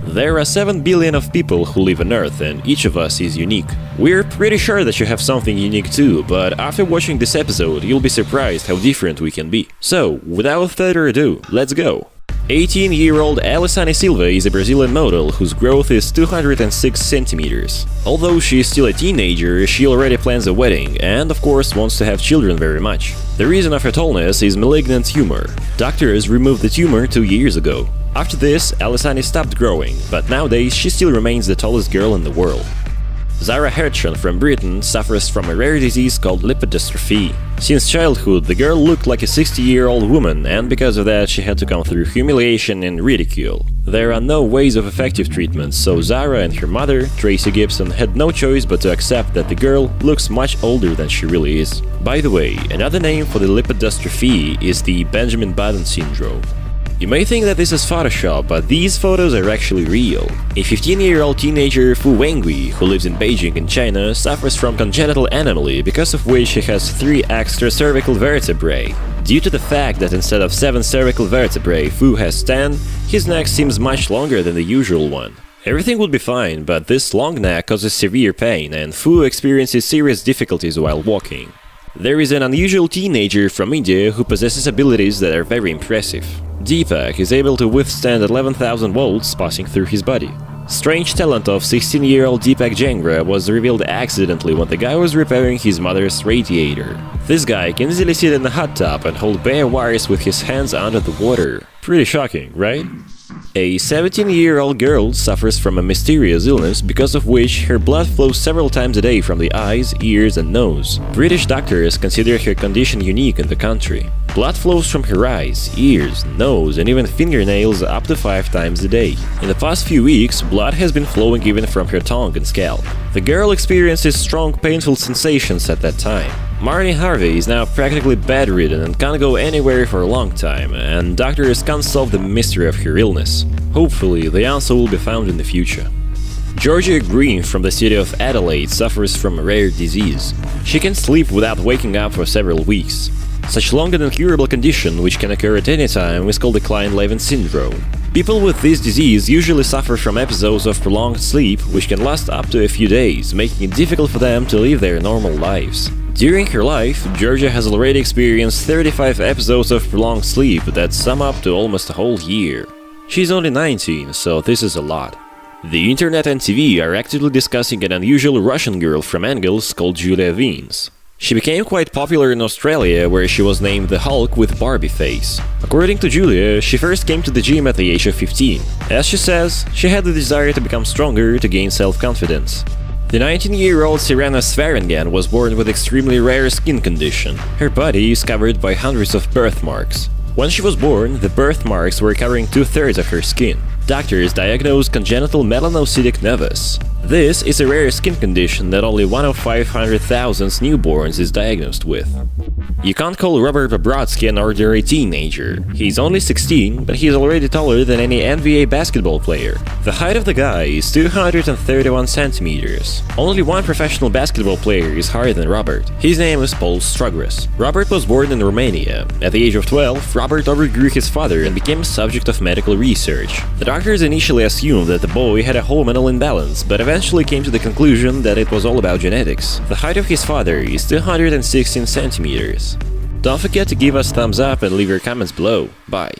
There are 7 billion of people who live on Earth, and each of us is unique. We're pretty sure that you have something unique too, but after watching this episode, you'll be surprised how different we can be. So, without further ado, let's go! 18-year-old Alessane Silva is a Brazilian model whose growth is 206 centimeters. Although she is still a teenager, she already plans a wedding and, of course, wants to have children very much. The reason of her tallness is malignant tumor. Doctors removed the tumor 2 years ago. After this, Alessane stopped growing, but nowadays she still remains the tallest girl in the world. Zara Hertzsson from Britain suffers from a rare disease called lipodystrophy. Since childhood, the girl looked like a 60-year-old woman, and because of that she had to come through humiliation and ridicule. There are no ways of effective treatment, so Zara and her mother, Tracy Gibson, had no choice but to accept that the girl looks much older than she really is. By the way, another name for the lipodystrophy is the Benjamin Button syndrome. You may think that this is Photoshop, but these photos are actually real. A 15-year-old teenager, Fu Wengui, who lives in Beijing in China, suffers from congenital anomaly, because of which he has 3 extra cervical vertebrae. Due to the fact that instead of 7 cervical vertebrae, Fu has 10, his neck seems much longer than the usual one. Everything would be fine, but this long neck causes severe pain, and Fu experiences serious difficulties while walking. There is an unusual teenager from India who possesses abilities that are very impressive. Deepak is able to withstand 11,000 volts passing through his body. Strange talent of 16-year-old Deepak Jangra was revealed accidentally when the guy was repairing his mother's radiator. This guy can easily sit in a hot tub and hold bare wires with his hands under the water. Pretty shocking, right? A 17-year-old girl suffers from a mysterious illness because of which her blood flows several times a day from the eyes, ears and nose. British doctors consider her condition unique in the country. Blood flows from her eyes, ears, nose and even fingernails up to 5 times a day. In the past few weeks, blood has been flowing even from her tongue and scalp. The girl experiences strong painful sensations at that time. Marnie Harvey is now practically bedridden and can't go anywhere for a long time, and doctors can't solve the mystery of her illness. Hopefully, the answer will be found in the future. Georgia Green from the city of Adelaide suffers from a rare disease. She can sleep without waking up for several weeks. Such long and incurable condition, which can occur at any time, is called the Klein-Levin syndrome. People with this disease usually suffer from episodes of prolonged sleep, which can last up to a few days, making it difficult for them to live their normal lives. During her life, Georgia has already experienced 35 episodes of prolonged sleep that sum up to almost a whole year. She's only 19, so this is a lot. The internet and TV are actively discussing an unusual Russian girl from Engels called Julia Veens. She became quite popular in Australia, where she was named the Hulk with Barbie face. According to Julia, she first came to the gym at the age of 15. As she says, she had the desire to become stronger to gain self-confidence. The 19-year-old Serena Swearingen was born with extremely rare skin condition. Her body is covered by hundreds of birthmarks. When she was born, the birthmarks were covering 2/3 of her skin. Doctors diagnosed congenital melanocytic nevus. This is a rare skin condition that only 1 of 500,000 newborns is diagnosed with. You can't call Robert Bobrovsky an ordinary teenager. He's only 16, but he's already taller than any NBA basketball player. The height of the guy is 231 centimeters. Only one professional basketball player is higher than Robert. His name is Paul Strugras. Robert was born in Romania. At the age of 12, Robert overgrew his father and became a subject of medical research. The doctors initially assumed that the boy had a hormonal imbalance, but eventually came to the conclusion that it was all about genetics. The height of his father is 216 centimeters. Don't forget to give us thumbs up and leave your comments below. Bye.